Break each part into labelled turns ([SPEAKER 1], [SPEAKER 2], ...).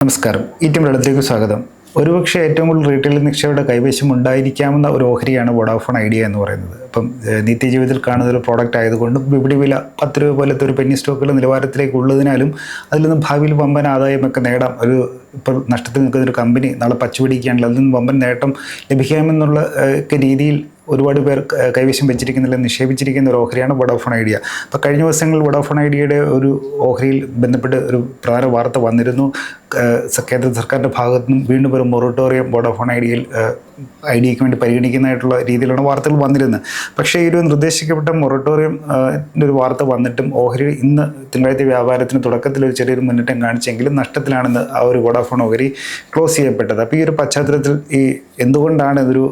[SPEAKER 1] നമസ്കാരം. ഈറ്റം വെള്ളത്തിലേക്ക് സ്വാഗതം. ഒരുപക്ഷെ ഏറ്റവും കൂടുതൽ റീറ്റെയിൽ നിക്ഷേപയുടെ കൈവശം ഉണ്ടായിരിക്കാവുന്ന ഒരു ഓഹരിയാണ് വോഡാഫോൺ ഐഡിയ എന്ന് പറയുന്നത്. അപ്പം നിത്യജീവിതത്തിൽ കാണുന്ന ഒരു പ്രോഡക്റ്റ് ആയതുകൊണ്ടും വിപണി വില 10 രൂപ പോലത്തെ ഒരു പെന്നി സ്റ്റോക്കുകളുടെ നിലവാരത്തിലേക്ക് ഉള്ളതിനാലും അതിൽ നിന്ന് ഭാവിയിൽ വമ്പൻ ആദായമൊക്കെ നേടാം. ഇപ്പോൾ നഷ്ടത്തിൽ നിൽക്കുന്ന ഒരു കമ്പനി നാളെ പച്ചുപിടിക്കുകയാണെങ്കിൽ അതിൽ നിന്ന് വമ്പൻ നേട്ടം ലഭിക്കാമെന്നുള്ള രീതിയിൽ ഒരുപാട് പേർ കൈവശം വെച്ചിരിക്കുന്നില്ല, നിക്ഷേപിച്ചിരിക്കുന്ന ഒരു ഓഹരിയാണ് വോഡാഫോൺ ഐഡിയ. അപ്പോൾ കഴിഞ്ഞ ദിവസങ്ങളിൽ വോഡാഫോൺ ഐഡിയയുടെ ഒരു ഓഹരിയിൽ ബന്ധപ്പെട്ട് ഒരു പ്രധാന വാർത്ത വന്നിരുന്നു. കേന്ദ്ര സർക്കാരിൻ്റെ ഭാഗത്തു നിന്നും വീണ്ടും ഒരു മൊറട്ടോറിയം വോഡാഫോൺ ഐഡിയയ്ക്ക് വേണ്ടി പരിഗണിക്കുന്നതായിട്ടുള്ള രീതിയിലാണ് വാർത്തകൾ വന്നിരുന്നത്. പക്ഷേ ഈ ഒരു നിർദ്ദേശിക്കപ്പെട്ട മൊറട്ടോറിയം ഒരു വാർത്ത വന്നിട്ടും ഓഹരി ഇന്ന് തിങ്കളാഴ്ച വ്യാപാരത്തിന് തുടക്കത്തിൽ ഒരു ചെറിയൊരു മുന്നേറ്റം കാണിച്ചെങ്കിലും നഷ്ടത്തിലാണെന്ന് ആ ഒരു വോഡാഫോൺ ഓഹരി ക്ലോസ് ചെയ്യപ്പെട്ടത്. അപ്പോൾ ഈ ഒരു പശ്ചാത്തലത്തിൽ എന്തുകൊണ്ടാണ് ഇതൊരു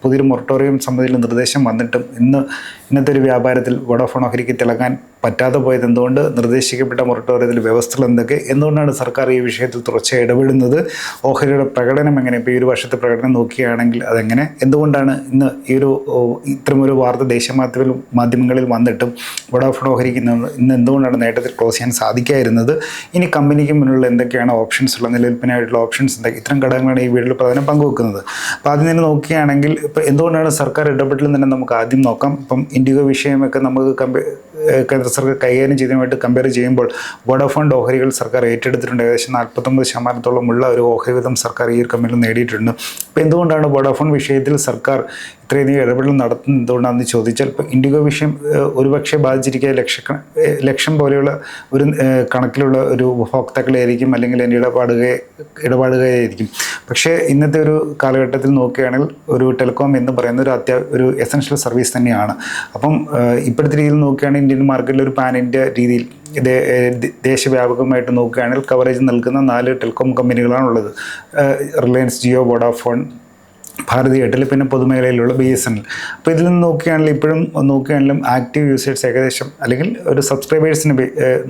[SPEAKER 1] പുതിയൊരു മൊറട്ടോറിയം സംബന്ധിച്ച നിർദ്ദേശം വന്നിട്ടും ഇന്നത്തെ ഒരു വ്യാപാരത്തിൽ വോഡാഫോൺ ഓഹരിക്ക് തിളങ്ങാൻ പറ്റാതെ പോയത് എന്തുകൊണ്ട്, നിർദ്ദേശിക്കപ്പെട്ട മൊറട്ടോറിയത്തിൽ വ്യവസ്ഥകൾ എന്തൊക്കെ, എന്തുകൊണ്ടാണ് സർക്കാർ ഈ വിഷയത്തിൽ തുടർച്ചയായി ഇടപെടുന്നത്, ഓഹരിയുടെ പ്രകടനം എങ്ങനെ, ഇപ്പോൾ ഈ ഒരു വർഷത്തെ പ്രകടനം നോക്കുകയാണെങ്കിൽ അതെങ്ങനെ, എന്തുകൊണ്ടാണ് ഇന്ന് ഇത്തരമൊരു വാർത്ത ദേശീയ മാധ്യമങ്ങളിൽ വന്നിട്ടും വോഡാഫോൺ ഓഹരിക്ക് ഇന്ന് എന്തുകൊണ്ടാണ് നേട്ടത്തിൽ ക്ലോസ് ചെയ്യാൻ സാധിക്കാതിരുന്നത്, ഇനി കമ്പനിക്ക് മുന്നിലുള്ള എന്തൊക്കെയാണ് ഓപ്ഷൻസ് ഉള്ള നിലനിൽപ്പിനായിട്ടുള്ള ഓപ്ഷൻസ് എന്തൊക്കെ, ഇത്തരം ഘടകങ്ങളാണ് ഈ വീഡിയോയിൽ പ്രധാനം പങ്കുവെക്കുന്നത്. അപ്പോൾ ആദ്യം തന്നെ നോക്കുകയാണെങ്കിൽ ഇപ്പോൾ എന്തുകൊണ്ടാണ് സർക്കാർ ഇടപെടൽ തന്നെ നമുക്ക് ആദ്യം നോക്കാം. ഇപ്പം ഇൻഡിഗോ വിഷയമൊക്കെ നമുക്ക് കേന്ദ്ര സർക്കാർ കൈകാര്യം ചെയ്തതുമായിട്ട് കമ്പയർ ചെയ്യുമ്പോൾ വോഡാഫോൺ ഓഹരികൾ സർക്കാർ ഏറ്റെടുത്തിട്ടുണ്ട്. ഏകദേശം 49% ഒരു ഓഹരി വീതം സർക്കാർ ഈ ഒരു കമ്പനിയിൽ നേടിയിട്ടുണ്ട്. അപ്പോൾ എന്തുകൊണ്ടാണ് വോഡാഫോൺ വിഷയത്തിൽ സർക്കാർ ഇത്രയധികം ഇടപെടൽ നടത്തുന്നത് എന്തുകൊണ്ടാണെന്ന് ചോദിച്ചാൽ, ഇപ്പോൾ ഇൻഡിഗോ വിഷയം ഒരുപക്ഷെ ബാധിച്ചിരിക്കുക ലക്ഷം പോലെയുള്ള ഒരു കണക്കിലുള്ള ഒരു ഉപഭോക്താക്കളായിരിക്കും, അല്ലെങ്കിൽ എൻ്റെ ഇടപാടുകയായിരിക്കും. പക്ഷേ ഇന്നത്തെ ഒരു കാലഘട്ടത്തിൽ നോക്കുകയാണെങ്കിൽ ഒരു ടെലികോം എന്ന് പറയുന്ന ഒരു എസൻഷ്യൽ സർവീസ് തന്നെയാണ്. അപ്പം ഇപ്പോഴത്തെ രീതിയിൽ നോക്കുകയാണെങ്കിൽ ഇന്ത്യൻ മാർക്കറ്റിൽ ഒരു പാൻ ഇന്ത്യ രീതിയിൽ ദേശവ്യാപകമായിട്ട് നോക്കുകയാണെങ്കിൽ കവറേജ് നൽകുന്ന 4 ടെലികോം കമ്പനികളാണുള്ളത്. Reliance Jio, Vodafone, Bharti Airtel, പിന്നെ പൊതുമേഖലയിലുള്ള BSNL. അപ്പോൾ ഇതിൽ നിന്ന് നോക്കുകയാണെങ്കിലും ആക്റ്റീവ് യൂസേഴ്സ് ഏകദേശം, അല്ലെങ്കിൽ ഒരു സബ്സ്ക്രൈബേഴ്സിന്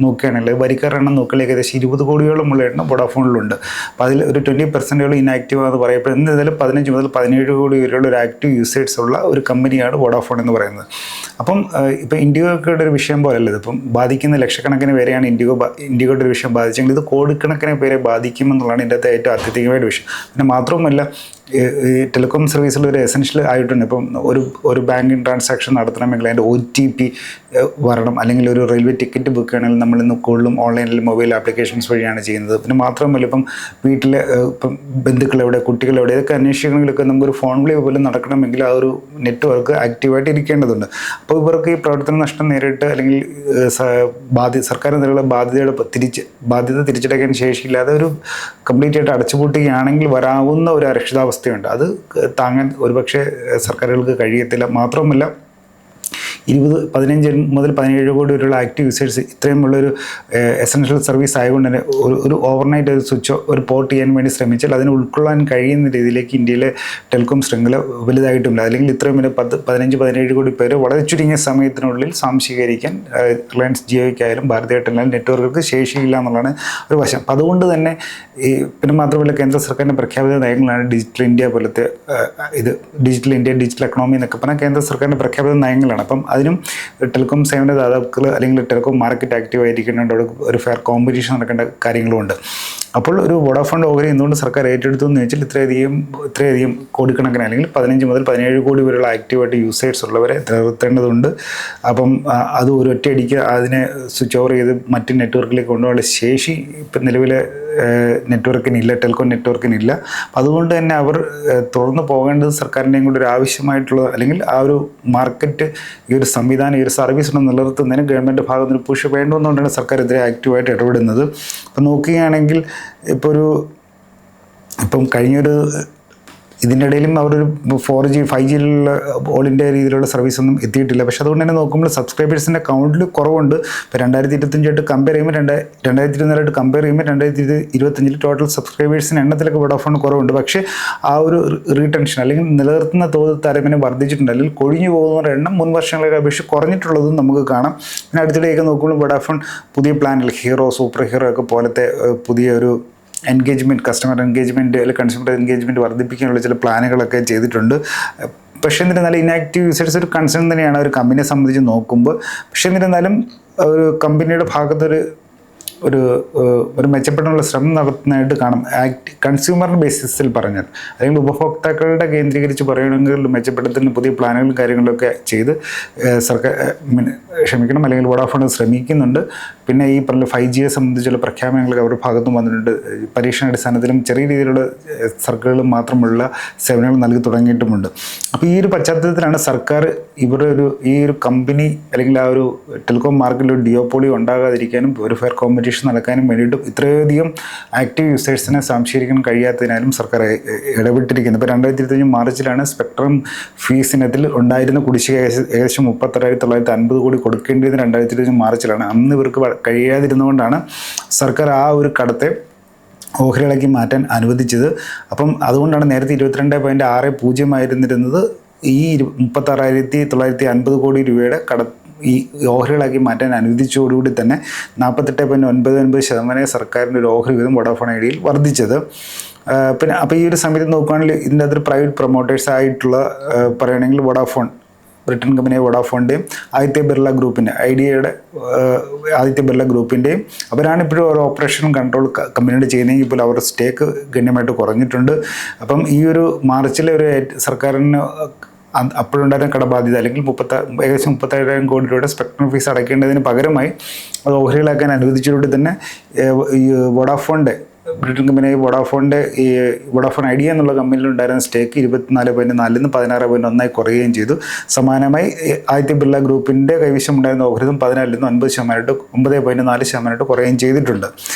[SPEAKER 1] നോക്കുകയാണെങ്കിൽ വരിക്കാർ എണ്ണം നോക്കുകയാണെങ്കിൽ ഏകദേശം 20 കോടിയോളമുള്ള എണ്ണം വോഡാഫോണിലുണ്ട്. അപ്പോൾ അതിൽ ഒരു 20% ഇനാക്റ്റീവ് എന്ന് പറയപ്പെടുന്നത്. എന്തായാലും 15 മുതൽ 17 കോടി വരെയുള്ള ഒരു ആക്റ്റീവ് യൂസേഴ്സ് ഉള്ള ഒരു കമ്പനിയാണ് വോഡാഫോൺ എന്ന് പറയുന്നത്. അപ്പം ഇപ്പോൾ ഇൻഡിഗോയുടെ ഒരു വിഷയം പോലെയല്ല ഇതിപ്പം ബാധിക്കുന്ന ലക്ഷക്കണക്കിന് പേരെയാണ് ഇൻഡിഗോയുടെ ഒരു വിഷയം ബാധിച്ചെങ്കിൽ ഇത് കോടിക്കണക്കിന് പേരെ ബാധിക്കുമെന്നുള്ളതാണ് ഇതിൻ്റെ അകത്ത് ഏറ്റവും അത്യന്തികമായിട്ട് വിഷയം. പിന്നെ മാത്രവുമല്ല, ഈ ടെലികോം സർവീസിൽ ഒരു എസൻഷ്യൽ ആയിട്ടുണ്ട്. ഇപ്പം ഒരു ബാങ്കിങ് ട്രാൻസാക്ഷൻ നടത്തണമെങ്കിൽ അതിൻ്റെ OTP വരണം, അല്ലെങ്കിൽ ഒരു റെയിൽവേ ടിക്കറ്റ് ബുക്ക് ചെയ്യണമെങ്കിൽ നമ്മൾ ഇന്ന് കൂടുതലും ഓൺലൈനിൽ മൊബൈൽ ആപ്ലിക്കേഷൻസ് വഴിയാണ് ചെയ്യുന്നത്. പിന്നെ മാത്രമല്ല, ഇപ്പം വീട്ടിലെ ബന്ധുക്കളെവിടെ, കുട്ടികളെവിടെ, ഇതൊക്കെ അന്വേഷിക്കണമെങ്കിലൊക്കെ നമുക്കൊരു ഫോൺ വിളി പോലും നടക്കണമെങ്കിൽ ആ ഒരു നെറ്റ്വർക്ക് ആക്റ്റീവായിട്ട് ഇരിക്കേണ്ടതുണ്ട്. അപ്പോൾ ഇവർക്ക് ഈ പ്രവർത്തന നഷ്ടം നേരിട്ട്, അല്ലെങ്കിൽ സർക്കാർ നിലവിലെ ബാധ്യത തിരിച്ചടയ്ക്കാൻ ശേഷിയില്ലാതെ ഒരു കംപ്ലീറ്റ് ആയിട്ട് അടച്ചുപൂട്ടുകയാണെങ്കിൽ വരാവുന്ന ഒരു അരക്ഷിതാവസ്ഥയുണ്ട്. അത് താങ്ങാൻ ഒരുപക്ഷെ സർക്കാരുകൾക്ക് കഴിയത്തില്ല. മാത്രമല്ല, 15 മുതൽ 17 കോടി വരെയുള്ള ആക്റ്റീവ് യൂസേഴ്സ് ഇത്രയുമുള്ളൊരു എസൻഷ്യൽ സർവീസ് ആയതുകൊണ്ട് തന്നെ ഒരു ഓവർനൈറ്റ് ഒരു പോർട്ട് ചെയ്യാൻ വേണ്ടി ശ്രമിച്ചാൽ അതിനെ ഉൾക്കൊള്ളാൻ കഴിയുന്ന രീതിയിലേക്ക് ഇന്ത്യയിലെ ടെലികോം ശൃംഖല വലുതായിട്ടുമില്ല. അല്ലെങ്കിൽ ഇത്രയും 15-17 കോടി പേര് വളരെ ചുരുങ്ങിയ സമയത്തിനുള്ളിൽ സ്വാംശീകരിക്കാൻ റിലയൻസ് ജിയോയ്ക്കായാലും ഭാരതി എയർടെലിനായാലും നെറ്റ്വർക്കുകൾക്ക് ശേഷിയില്ല എന്നുള്ളതാണ് ഒരു വശം. അപ്പം അതുകൊണ്ട് തന്നെ പിന്നെ മാത്രമല്ല, കേന്ദ്ര സർക്കാരിൻ്റെ പ്രഖ്യാപിത നയങ്ങളാണ് ഡിജിറ്റൽ ഇന്ത്യ പോലത്തെ ഡിജിറ്റൽ ഇന്ത്യ, ഡിജിറ്റൽ എക്കണോമി എന്നൊക്കെ പറഞ്ഞാൽ കേന്ദ്ര സർക്കാരിൻ്റെ പ്രഖ്യാപിത നയങ്ങളാണ്. അപ്പം അതിനും ടെലികോം സേവനദാതാക്കൾ അല്ലെങ്കിൽ ടെലികോം മാർക്കറ്റ് ആക്റ്റീവ് ആയിരിക്കുന്നുണ്ട്, ഒരു ഫെയർ കോമ്പറ്റീഷൻ നടക്കേണ്ട കാര്യങ്ങളുമുണ്ട്. അപ്പോൾ ഒരു വോഡാഫോൺ ഓഹരി എന്തുകൊണ്ട് സർക്കാർ ഏറ്റെടുത്തു എന്ന് ചോദിച്ചാൽ ഇത്രയധികം കോടിക്കണക്കിന്, അല്ലെങ്കിൽ 15 മുതൽ 17 കോടി വരെയുള്ള ആക്റ്റീവായിട്ട് യൂസേഴ്സ് ഉള്ളവരെ നിലനിർത്തേണ്ടതുണ്ട്. അപ്പം അത് ഒറ്റയടിക്ക് അതിനെ സ്വിച്ച് ഓവർ ചെയ്ത് മറ്റ് നെറ്റ്വർക്കിലേക്ക് കൊണ്ടുപോകാനുള്ള ശേഷി ഇപ്പം നിലവിലെ നെറ്റ്വർക്കിനില്ല, ടെലികോം നെറ്റ്വർക്കിനില്ല. അതുകൊണ്ട് തന്നെ അവർ തുറന്നു പോകേണ്ടത് സർക്കാരിൻ്റെയും കൂടി ഒരു ആവശ്യമായിട്ടുള്ള, അല്ലെങ്കിൽ ആ ഒരു മാർക്കറ്റ്, ഈ ഒരു സംവിധാനം, ഈ ഒരു സർവീസ് നിലനിർത്തുന്നതിന് ഗവൺമെൻറ് ഭാഗത്ത് നിന്ന് പുഷ് വേണ്ടുമെന്നുകൊണ്ടാണ് സർക്കാർ ഇതിനെ ആക്റ്റീവായിട്ട് ഇടപെടുന്നത്. അപ്പം നോക്കുകയാണെങ്കിൽ ഇപ്പം കഴിഞ്ഞൊരു ഇതിൻ്റെ ഇടയിലും അവരൊരു 4G 5Gയിലുള്ള ഓൾ ഇന്ത്യ രീതിയിലുള്ള സർവീസൊന്നും എത്തിയിട്ടില്ല. പക്ഷേ അതുകൊണ്ട് തന്നെ നോക്കുമ്പോൾ സബ്സ്ക്രൈബേഴ്സിൻ്റെ കൗണ്ടിൽ കുറവുണ്ട്. ഇപ്പോൾ 2025 കമ്പയർ ചെയ്യുമ്പോൾ 2024 കമ്പയർ ചെയ്യുമ്പോൾ 2025 ടോട്ടൽ സബ്സ്ക്രൈബേഴ്സിൻ്റെ എണ്ണത്തിലൊക്കെ വോഡാഫോൺ കുറവുണ്ട്. പക്ഷേ ആ ഒരു റീടെൻഷൻ, അല്ലെങ്കിൽ നിലനിർത്തുന്ന തോത് താരതമ്യം വർദ്ധിച്ചിട്ടുണ്ട്. അല്ലെങ്കിൽ കൊഴിഞ്ഞു പോകുന്നവരുടെ എണ്ണം മുൻ വർഷങ്ങളെ അപേക്ഷിച്ച് കുറഞ്ഞിട്ടുള്ളതും നമുക്ക് കാണാം. പിന്നെ അടുത്തിടെയൊക്കെ നോക്കുമ്പോൾ വോഡാഫോൺ പുതിയ പ്ലാനിൽ ഹീറോ, സൂപ്പർ ഹീറോ ഒക്കെ പോലത്തെ പുതിയ ഒരു കസ്റ്റമർ എൻഗേജ്മെൻറ്റ് അല്ലെങ്കിൽ കൺസ്യൂമർ എൻഗേജ്മെൻറ്റ് വർദ്ധിപ്പിക്കാനുള്ള ചില പ്ലാനുകളൊക്കെ ചെയ്തിട്ടുണ്ട്. പക്ഷേ എന്നിരുന്നാലും ഇനാക്റ്റീവ് യൂസേഴ്സ് ഒരു കൺസേൺ തന്നെയാണ് ഒരു കമ്പനിയെ സംബന്ധിച്ച് നോക്കുമ്പോൾ. പക്ഷേ എന്നിരുന്നാലും ഒരു കമ്പനിയുടെ ഭാഗത്തൊരു ഒരു മെച്ചപ്പെടാനുള്ള ശ്രമം നടത്തുന്നതായിട്ട് കാണാം. കൺസ്യൂമർ ബേസിസിൽ പറഞ്ഞാൽ, അല്ലെങ്കിൽ ഉപഭോക്താക്കളുടെ കേന്ദ്രീകരിച്ച് പറയുകയാണെങ്കിൽ മെച്ചപ്പെടുത്തുന്ന പുതിയ പ്ലാനുകളും കാര്യങ്ങളൊക്കെ ചെയ്ത് സർക്കാർ അല്ലെങ്കിൽ വോഡാഫോൺ ശ്രമിക്കുന്നുണ്ട്. പിന്നെ ഈ പറഞ്ഞ 5Gയെ സംബന്ധിച്ചുള്ള പ്രഖ്യാപനങ്ങളൊക്കെ അവരുടെ ഭാഗത്തും വന്നിട്ടുണ്ട്. പരീക്ഷണാടിസ്ഥാനത്തിലും ചെറിയ രീതിയിലുള്ള സർക്കിളുകളും മാത്രമുള്ള സേവനങ്ങൾ നൽകി തുടങ്ങിയിട്ടുമുണ്ട്. അപ്പോൾ ഈ ഒരു പശ്ചാത്തലത്തിലാണ് സർക്കാർ ഈ ഒരു കമ്പനി അല്ലെങ്കിൽ ആ ഒരു ടെലികോം മാർക്കറ്റിൽ ഒരു ഡിയോപോളി ഉണ്ടാകാതിരിക്കാനും ഒരു ഫെയർ കോമ്പറ്റീഷൻ നടക്കാനും വേണ്ടിയിട്ടും ഇത്രയധികം ആക്റ്റീവ് യൂസേഴ്സിനെ സംശയിക്കാൻ കഴിയാത്തതിനാലും സർക്കാർ ഇടപെട്ടിരിക്കുന്നത്. ഇപ്പോൾ 2025 മാർച്ചിലാണ് സ്പെക്ട്രം ഫീസ് ഇനത്തിൽ ഉണ്ടായിരുന്ന കുടിശ്ശിക ഏകദേശം 36,950 കോടി കൊടുക്കേണ്ടിയിരുന്ന 2025 മാർച്ചിലാണ്. അന്ന് ഇവർക്ക് കഴിയാതിരുന്നുകൊണ്ടാണ് സർക്കാർ ആ ഒരു കടത്തെ ഓഹരികളാക്കി മാറ്റാൻ അനുവദിച്ചത്. അപ്പം അതുകൊണ്ടാണ് നേരത്തെ 22.60 ആയിരുന്നിരുന്നത് ഈ 36,950 കോടി രൂപയുടെ ഈ ഓഹരികളാക്കി മാറ്റാൻ അനുവദിച്ചതോടുകൂടി തന്നെ 48.99% സർക്കാരിൻ്റെ ഒരു ഓഹരി വീതം വോഡാഫോൺ ഐഡിയയിൽ വർദ്ധിച്ചത്. പിന്നെ അപ്പോൾ ഈ ഒരു സമയത്ത് നോക്കുകയാണെങ്കിൽ ഇതിൻ്റെ അകത്തൊരു പ്രൈവറ്റ് പ്രൊമോട്ടേഴ്സ് ആയിട്ടുള്ള പറയുകയാണെങ്കിൽ വോഡാഫോൺ, ബ്രിട്ടൻ കമ്പനിയായ വോഡാഫോണിൻ്റെയും ആദിത്യ ബിർള ഗ്രൂപ്പിൻ്റെ ഐഡിയയുടെ ആദിത്യ ബിർള ഗ്രൂപ്പിൻ്റെയും അവരാണ് ഇപ്പോഴും ഒരു ഓപ്പറേഷൻ കൺട്രോൾ കമ്പനിയുടെ ചെയ്യുന്നതെങ്കിൽ പോലും അവരുടെ സ്റ്റേക്ക് ഗണ്യമായിട്ട് കുറഞ്ഞിട്ടുണ്ട്. അപ്പം ഈ ഒരു മാർച്ചിലെ ഒരു സർക്കാരിന് അപ്പോഴുണ്ടായിരുന്ന കടബാധ്യത അല്ലെങ്കിൽ ഏകദേശം 37,000 കോടി രൂപയുടെ സ്പെക്ട്രം ഫീസ് അടയ്ക്കേണ്ടതിന് പകരമായി അത് ഓഹരികളാക്കാൻ അനുവദിച്ചതോടെ തന്നെ ഈ വോഡാഫോണിൻ്റെ ബ്രിട്ടൻ കമ്പനിയായ വോഡാഫോണിൻ്റെ ഈ വോഡാഫോൺ ഐഡിയ എന്നുള്ള കമ്പനിയിലുണ്ടായിരുന്ന സ്റ്റേക്ക് 24.4 നിന്ന് 16.1 കുറയുകയും ചെയ്തു. സമാനമായി ആദിത്യ ബിർള ഗ്രൂപ്പിൻ്റെ കൈവശം ഉണ്ടായിരുന്ന ഓഹരിതും 14 നിന്ന് 9.4% കുറയുകയും ചെയ്തിട്ടുണ്ട്.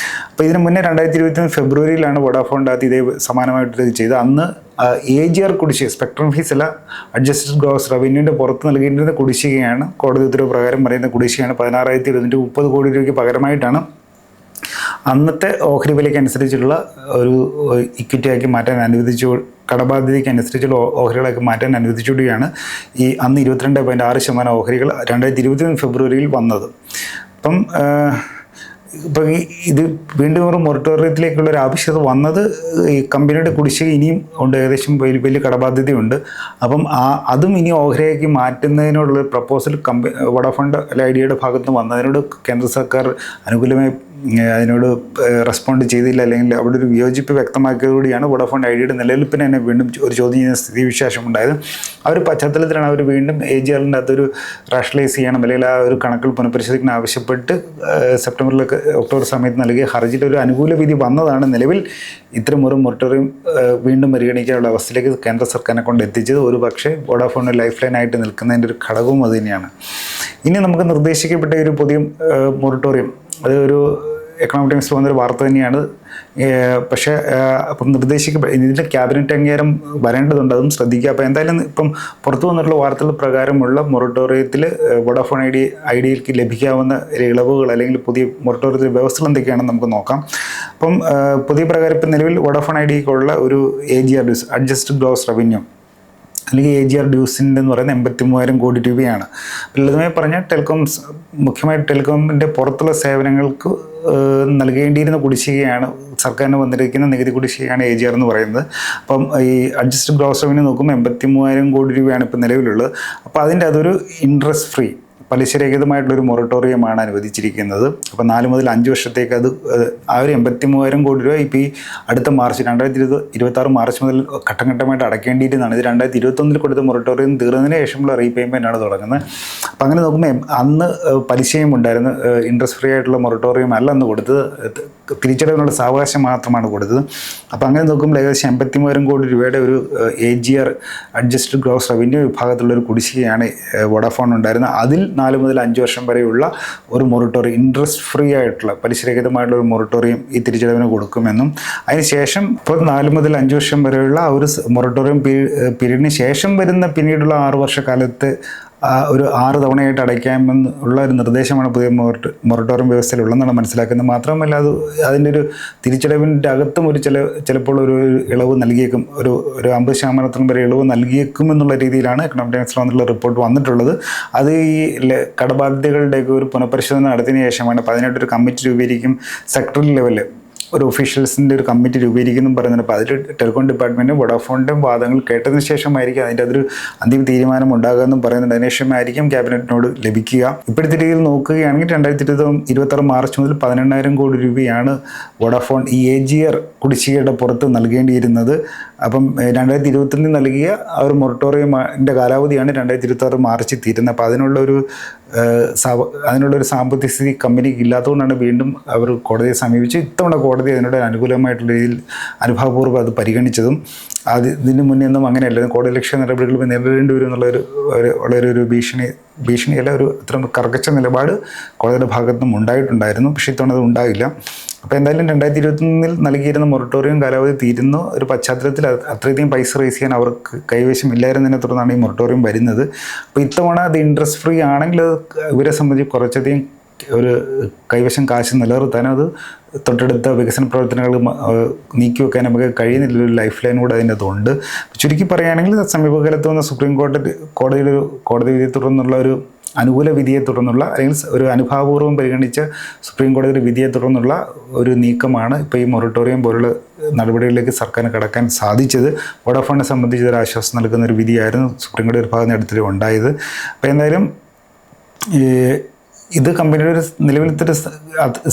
[SPEAKER 1] അപ്പോൾ ഇതിന് മുന്നേ 2021 ഫെബ്രുവരിയിലാണ് വോഡാഫോണിൻ്റെ ഇതേ സമാനമായിട്ട് ചെയ്തത്. അന്ന് AGR കുടിശ്ശിക, സ്പെക്ട്രം ഫീസ് അല്ല, അഡ്ജസ്റ്റഡ് ഗ്രോസ് റവന്യൂവിൻ്റെ പുറത്ത് നൽകേണ്ടിരുന്ന കുടിശ്ശികയാണ്, കോടതി ഉത്തരവ് പ്രകാരം പറയുന്ന കുടിശ്ശികയാണ് 16,230 കോടി രൂപയ്ക്ക് പകരമായിട്ടാണ് അന്നത്തെ ഓഹരി വിലയ്ക്ക് അനുസരിച്ചുള്ള ഒരു ഇക്വിറ്റിയാക്കി മാറ്റാൻ അനുവദിച്ചു, കടബാധ്യതയ്ക്ക് അനുസരിച്ചുള്ള ഓഹരികളാക്കി മാറ്റാൻ അനുവദിച്ചുകൂടിയാണ് ഈ അന്ന് 22.6% ഓഹരികൾ 2021 ഫെബ്രുവരിയിൽ വന്നത്. അപ്പം ഇപ്പം ഇത് വീണ്ടും ഒരു മൊറട്ടോറിയത്തിലേക്കുള്ള ഒരു ആവശ്യകത വന്നത് ഈ കമ്പനിയുടെ കുടിശ്ശിക ഇനിയും ഉണ്ട്, ഏകദേശം വലിയ കടബാധ്യതയുണ്ട്. അപ്പം അതും ഇനി ഓഹരിയാക്കി മാറ്റുന്നതിനോടുള്ള പ്രപ്പോസൽ വോഡാഫോണിൻ്റെ ഐഡിയയുടെ ഭാഗത്ത് നിന്ന് വന്നതിനോട് കേന്ദ്ര സർക്കാർ അനുകൂലമായി അതിനോട് റെസ്പോണ്ട് ചെയ്തില്ല, അല്ലെങ്കിൽ അവിടെ ഒരു വിയോജിപ്പ് വ്യക്തമാക്കിയതോടെയാണ് വോഡാഫോൺ ഐഡിയയുടെ നിലനിൽപ്പിന് തന്നെ വീണ്ടും ഒരു ചോദ്യം ചെയ്യുന്ന സ്ഥിതിവിശേഷം ഉണ്ടായത്. ആ ഒരു പശ്ചാത്തലത്തിലാണ് അവർ വീണ്ടും AGRൻ്റെ അകത്തൊരു റാഷണലൈസ് ചെയ്യണം അല്ലെങ്കിൽ ആ ഒരു കണക്കുകൾ പുനഃപരിശോധിക്കണം ആവശ്യപ്പെട്ട് ഒക്ടോബർ സമയത്ത് നൽകിയ ഹർജിയിൽ ഒരു അനുകൂല വിധി വന്നതാണ് നിലവിൽ ഇത്തരം ഒരു മൊറട്ടോറിയം വീണ്ടും പരിഗണിക്കാനുള്ള അവസ്ഥയിലേക്ക് കേന്ദ്ര സർക്കാരിനെ കൊണ്ട് എത്തിച്ചത്. ഒരു പക്ഷേ വോഡാഫോണിൻ്റെ ലൈഫ് ലൈനായിട്ട് നിൽക്കുന്നതിൻ്റെ ഒരു ഘടകവും അത് തന്നെയാണ്. ഇനി നമുക്ക് നിർദ്ദേശിക്കപ്പെട്ട ഒരു പുതിയ മൊറട്ടോറിയം, അത് ഒരു എക്കണോമിക് ടൈംസിൽ വന്നൊരു വാർത്ത തന്നെയാണ്. പക്ഷേ അപ്പം ഇതിൻ്റെ ക്യാബിനറ്റ് അംഗീകാരം വരേണ്ടതുണ്ട്, അതും ശ്രദ്ധിക്കുക. അപ്പോൾ എന്തായാലും ഇപ്പം പുറത്തു വന്നിട്ടുള്ള വാർത്തകൾ പ്രകാരമുള്ള മൊറട്ടോറിയത്തിൽ വോഡാഫോൺ ഐഡിയയിലേക്ക് ലഭിക്കാവുന്ന ഇളവുകൾ അല്ലെങ്കിൽ പുതിയ മൊറട്ടോറിയത്തിലെ വ്യവസ്ഥകൾ എന്തൊക്കെയാണെന്ന് നമുക്ക് നോക്കാം. അപ്പം പുതിയ പ്രകാരം ഇപ്പം നിലവിൽ വോഡാഫോൺ ഐഡിയക്കുള്ള ഒരു AGR dues, adjusted gross revenue അല്ലെങ്കിൽ AGR ഡ്യൂസിൻ്റെ എന്ന് പറയുന്നത് 83,000 കോടി രൂപയാണ്. ലളിതമായി പറഞ്ഞാൽ മുഖ്യമായിട്ട് ടെലികോമിൻ്റെ പുറത്തുള്ള സേവനങ്ങൾക്ക് നൽകേണ്ടിയിരുന്ന കുടിശ്ശികയാണ്, സർക്കാരിന് വന്നിരിക്കുന്ന നികുതി കുടിശ്ശികയാണ് AGR എന്ന് പറയുന്നത്. അപ്പം ഈ അഡ്ജസ്റ്റഡ് ഗ്രോസ് റവന്യൂ നോക്കുമ്പോൾ 83,000 കോടി രൂപയാണ് ഇപ്പോൾ നിലവിലുള്ളത്. അപ്പോൾ അതിൻ്റെ അതൊരു ഇൻട്രസ്റ്റ് ഫ്രീ പലിശരഹിതമായിട്ടുള്ളൊരു മൊറട്ടോറിയമാണ് അനുവദിച്ചിരിക്കുന്നത്. അപ്പോൾ 4 മുതൽ 5 വർഷത്തേക്ക് അത് ആ ഒരു 83,000 കോടി രൂപ ഇപ്പോൾ ഈ അടുത്ത മാർച്ച് 2026 മാർച്ച് മുതൽ ഘട്ടം ഘട്ടമായിട്ട് അടയ്ക്കേണ്ടിയിരുന്നതാണ്. ഇത് 2021 കൊടുത്ത മൊറട്ടോറിയം തീർന്നതിന് ശേഷമുള്ള റീപേയ്മെൻ്റ് ആണ് തുടങ്ങുന്നത്. അപ്പോൾ അങ്ങനെ നോക്കുമ്പോൾ അന്ന് പലിശയും ഉണ്ടായിരുന്നു, ഇൻട്രസ്റ്റ് ഫ്രീ ആയിട്ടുള്ള മൊറട്ടോറിയം അല്ല അന്ന് കൊടുത്തത്, തിരിച്ചടവിനുള്ള സാവകാശം മാത്രമാണ് കൊടുത്തത്. അപ്പോൾ അങ്ങനെ നോക്കുമ്പോൾ ഏകദേശം 83,000 കോടി രൂപയുടെ ഒരു AGR അഡ്ജസ്റ്റഡ് ഗ്രോസ് റവന്യൂ വിഭാഗത്തിലുള്ള ഒരു കുടിശ്ശികയാണ് വോഡാഫോൺ ഉണ്ടായിരുന്നത്. അതിൽ 4 മുതൽ 5 വർഷം വരെയുള്ള ഒരു മൊറട്ടോറിയം, ഇൻട്രസ്റ്റ് ഫ്രീ ആയിട്ടുള്ള പലിശരഹിതമായിട്ടുള്ള ഒരു മൊറട്ടോറിയം ഈ തിരിച്ചടവിന് കൊടുക്കുമെന്നും അതിനുശേഷം ഇപ്പോൾ 4 മുതൽ 5 വർഷം വരെയുള്ള ആ ഒരു മൊറട്ടോറിയം പീരീഡിന് ശേഷം വരുന്ന പിന്നീടുള്ള 6 വർഷക്കാലത്ത് ഒരു 6 തവണയായിട്ട് അടയ്ക്കാമെന്നുള്ള ഒരു നിർദ്ദേശമാണ് പുതിയ മൊറട്ടോറിയം വ്യവസ്ഥയിലുള്ളതെന്നാണ് മനസ്സിലാക്കുന്നത്. മാത്രമല്ല അതിൻ്റെ ഒരു തിരിച്ചടവിൻ്റെ അകത്തും ചിലപ്പോൾ ഒരു ഇളവ് നൽകിയേക്കും, ഒരു 50% വരെ ഇളവ് നൽകിയേക്കും എന്നുള്ള രീതിയിലാണ് എക്കണോമിക് ടൈംസിൽ വന്നിട്ടുള്ള റിപ്പോർട്ട് വന്നിട്ടുള്ളത്. അത് ഈ കടബാധ്യതകളുടെയൊക്കെ ഒരു പുനഃപരിശോധന നടത്തിയതിനു ശേഷമാണ്. അപ്പോൾ അതിനായിട്ടൊരു കമ്മിറ്റി രൂപീകരിക്കും സെക്ടറൽ ലെവലിൽ ഒരു ഒഫീഷ്യൽസിൻ്റെ ഒരു കമ്മിറ്റി രൂപീകരിക്കുന്നു പറയുന്നുണ്ട്. അപ്പോൾ അതിൽ ടെലികോം ഡിപ്പാർട്ട്മെൻറ്റും വോഡാഫോണിൻ്റെയും വാദങ്ങൾ കേട്ടതിന് ശേഷമായിരിക്കും അതിൻ്റെ അതൊരു അന്തിമ തീരുമാനം ഉണ്ടാകുമെന്നും പറയുന്നുണ്ട്. അതിനുശേഷമായിരിക്കും ക്യാബിനറ്റിനോട് ലഭിക്കുക. ഇപ്പോഴത്തെ രീതിയിൽ നോക്കുകയാണെങ്കിൽ 2026 മാർച്ച് മുതൽ 18,000 കോടി രൂപയാണ് വോഡാഫോൺ ഈ AGR കുടിശ്ശികയുടെ പുറത്ത് നൽകേണ്ടിയിരുന്നത്. അപ്പം 2021 നൽകിയ ആ ഒരു മൊറട്ടോറിയത്തിൻ്റെ കാലാവധിയാണ് 2026 മാർച്ചിൽ തീരുന്നത്. അപ്പോൾ അതിനുള്ളൊരു സാമ്പത്തിക സ്ഥിതി കമ്പനിക്ക് ഇല്ലാത്തതുകൊണ്ടാണ് വീണ്ടും അവർ കോടതിയെ സമീപിച്ച് ഇത്തവണ കോടതി അതിനോട് അനുകൂലമായിട്ടുള്ള രീതിയിൽ അനുഭാവപൂർവ്വം അത് പരിഗണിച്ചതും ഇതിന് മുന്നേ ഒന്നും അങ്ങനെയല്ല. കോടതി ലക്ഷ്യ നടപടികൾ നേരിടേണ്ടി വരും എന്നുള്ളൊരു വളരെ ഒരു ഭീഷണിയല്ല, ഒരു അത്ര കർക്കശ നിലപാട് കോടതിയുടെ ഭാഗത്തുനിന്നും ഉണ്ടായിട്ടുണ്ടായിരുന്നു. പക്ഷേ ഇത്തവണ അത് ഉണ്ടായില്ല. അപ്പോൾ എന്തായാലും 2021 നൽകിയിരുന്ന മൊറട്ടോറിയം കാലാവധി തീരുന്ന ഒരു പശ്ചാത്തലത്തിൽ അത്രയധികം പൈസ റേസ് ചെയ്യാൻ അവർക്ക് കൈവശമില്ലായിരുന്നതിനെ തുടർന്നാണ് ഈ മൊറട്ടോറിയം വരുന്നത്. അപ്പോൾ ഇത്തവണ അത് ഇൻട്രസ്റ്റ് ഫ്രീ ആണെങ്കിൽ അത് ഇവരെ സംബന്ധിച്ച് കുറച്ചധികം ഒരു കൈവശം കാശ് നിലനിർത്താനും അത് തൊട്ടടുത്ത വികസന പ്രവർത്തനങ്ങൾ നീക്കിവെക്കാൻ നമുക്ക് കഴിയുന്നില്ല. ഒരു ലൈഫ് ലൈൻ കൂടെ അതിൻ്റെ അതുണ്ട്. ചുരുക്കി പറയുകയാണെങ്കിൽ സമീപകാലത്ത് വന്ന സുപ്രീം കോടതി വിധിയെ തുടർന്നുള്ള ഒരു അനുകൂല വിധിയെ തുടർന്നുള്ള അല്ലെങ്കിൽ ഒരു അനുഭാവപൂർവ്വം പരിഗണിച്ച സുപ്രീം കോടതി വിധിയെ തുടർന്നുള്ള ഒരു നീക്കമാണ് ഇപ്പോൾ ഈ മൊറട്ടോറിയം പോലുള്ള നടപടികളിലേക്ക് സർക്കാരിന് കടക്കാൻ സാധിച്ചത്. വോഡാഫോണിനെ സംബന്ധിച്ച് ഒരു ആശ്വാസം നൽകുന്ന ഒരു വിധിയായിരുന്നു സുപ്രീം കോടതി ഒരു ഭാഗത്ത് അടുത്തിടെ ഉണ്ടായത്. അപ്പോൾ എന്തായാലും ഇത് കമ്പനിയുടെ ഒരു നിലവിലത്തെ ഒരു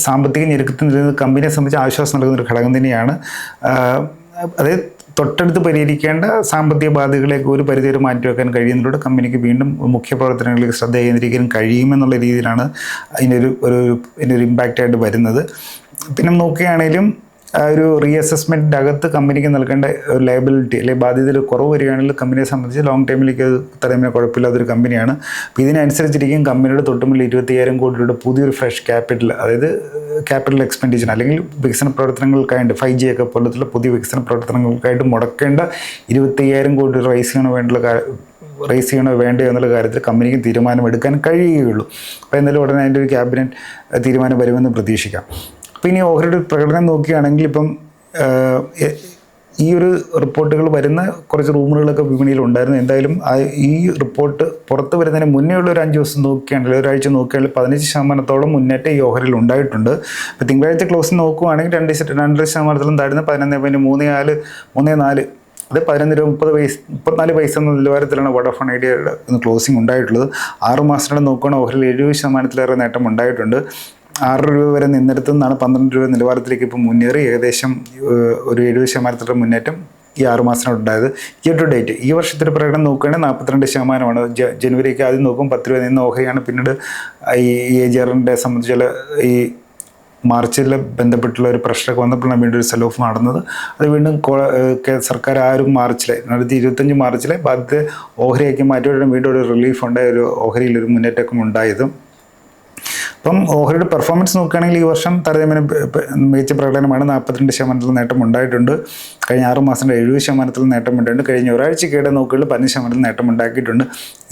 [SPEAKER 1] സാമ്പത്തിക ഞെരുക്കത്തിന് കമ്പനിയെ സംബന്ധിച്ച് ആശ്വാസം നൽകുന്ന ഒരു ഘടകം തന്നെയാണ്. അതായത് തൊട്ടടുത്ത് പരിഹരിക്കേണ്ട സാമ്പത്തിക ബാധ്യതകളെയൊക്കെ ഒരു പരിധിവരെ മാറ്റിവെക്കാൻ കഴിയുന്നതിലൂടെ കമ്പനിക്ക് വീണ്ടും മുഖ്യ പ്രവർത്തനങ്ങളിലേക്ക് ശ്രദ്ധ കേന്ദ്രീകരിക്കാൻ കഴിയുമെന്നുള്ള രീതിയിലാണ് ഇതിനൊരു ഇമ്പാക്റ്റായിട്ട് വരുന്നത്. പിന്നെ നോക്കുകയാണെങ്കിലും ഒരു റീഅസസ്മെൻറ്റിൻ്റെ അകത്ത് കമ്പനിക്ക് നൽകേണ്ട ഒരു ലയബിലിറ്റി അല്ലെങ്കിൽ ബാധ്യതയിൽ കുറവ് വരികയാണെങ്കിൽ കമ്പനിയെ സംബന്ധിച്ച് ലോങ് ടൈമിലേക്ക് അത് തലമുറ കുഴപ്പമില്ലാത്തൊരു കമ്പനിയാണ്. അപ്പോൾ ഇതിനനുസരിച്ചിരിക്കും കമ്പനിയുടെ തൊട്ടുമുള്ള 25,000 കോടി രൂപയുടെ പുതിയൊരു ഫ്രഷ് ക്യാപിറ്റൽ, അതായത് ക്യാപിറ്റൽ എക്സ്പെൻഡിച്ചർ അല്ലെങ്കിൽ വികസന പ്രവർത്തനങ്ങൾക്കായിട്ട് 5G ഒക്കെ പോലത്തുള്ള പുതിയ വികസന പ്രവർത്തനങ്ങൾക്കായിട്ട് മുടക്കേണ്ട 25,000 കോടി റൈസ് ചെയ്യണോ വേണ്ടയോ എന്നുള്ള കാര്യത്തിൽ കമ്പനിക്ക് തീരുമാനമെടുക്കാൻ കഴിയുകയുള്ളൂ. അപ്പോൾ എന്തായാലും ഉടനെ അതിൻ്റെ ഒരു ക്യാബിനറ്റ് തീരുമാനം വരുമെന്ന് പ്രതീക്ഷിക്കാം. അപ്പോൾ ഇനി ഓഹരിയുടെ പ്രകടനം നോക്കുകയാണെങ്കിൽ ഇപ്പം ഈ ഒരു റിപ്പോർട്ടുകൾ വരുന്ന കുറച്ച് റൂമറുകളൊക്കെ വിപണിയിൽ ഉണ്ടായിരുന്നു. എന്തായാലും ഈ റിപ്പോർട്ട് പുറത്ത് വരുന്നതിന് മുന്നേ ഉള്ള ഒരു 5 ദിവസം നോക്കുകയാണെങ്കിൽ ഒരാഴ്ച നോക്കുകയാണെങ്കിൽ 15% മുന്നേറ്റം ഈ ഓഹരിയിൽ ഉണ്ടായിട്ടുണ്ട്. ഇപ്പോൾ തിങ്കളാഴ്ച ക്ലോസ് നോക്കുകയാണെങ്കിൽ 2.5% താഴ്ന്ന് 11.34 അത് 11 രൂപ 34 പൈസ എന്ന നിലവാരത്തിലാണ് വോഡാഫോൺ ഐഡിയയുടെ ക്ലോസിംഗ് ഉണ്ടായിട്ടുള്ളത്. 6 മാസത്തിനിടെ നോക്കുകയാണെങ്കിൽ ഓഹരിയിൽ 70%-ലേറെ നേട്ടം ഉണ്ടായിട്ടുണ്ട്. 6 രൂപ വരെ നിന്നിടത്തു നിന്നാണ് 12 രൂപ നിലവാരത്തിലേക്ക് ഇപ്പോൾ മുന്നേറി ഏകദേശം ഒരു 70% മുന്നേറ്റം ഈ 6 മാസത്തിനോട് ഉണ്ടായത്. ഇയർ ടു ഡേറ്റ് ഈ വർഷത്തെ പ്രകടനം നോക്കുകയാണെങ്കിൽ 42%. ജനുവരിക്ക് ആദ്യം നോക്കും 10 രൂപ നിന്ന ഓഹരിയാണ്. പിന്നീട് ഈ AGRന്റെ സംബന്ധിച്ചുള്ള ഈ മാർച്ചിൽ ബന്ധപ്പെട്ടുള്ള ഒരു പ്രശ്നമൊക്കെ വന്നപ്പോഴാണ് വീണ്ടും ഒരു സെൽ ഓഫ് നടന്നത്. അത് വീണ്ടും സർക്കാർ ആ ഒരു 2025 മാർച്ചിലെ ബാധ്യത ഓഹരിയാക്കി മാറ്റിയോടെ വീണ്ടും ഒരു റിലീഫ് ഉണ്ടായ ഒരു ഓഹരിയിലൊരു മുന്നേറ്റം ഉണ്ടായത്. അപ്പം ഓഹരിയുടെ പെർഫോമൻസ് നോക്കുകയാണെങ്കിൽ ഈ വർഷം താരതമ്യേന മികച്ച പ്രകടനമാണ്. 42% നേട്ടം ഉണ്ടായിട്ടുണ്ട്. കഴിഞ്ഞ 6 മാസത്തിൻ്റെ 70% നേട്ടം ഉണ്ടായിട്ടുണ്ട്. കഴിഞ്ഞ ഒരാഴ്ചക്കിടെ നോക്കുകയാണെങ്കിൽ 15% നേട്ടം ഉണ്ടാക്കിയിട്ടുണ്ട്.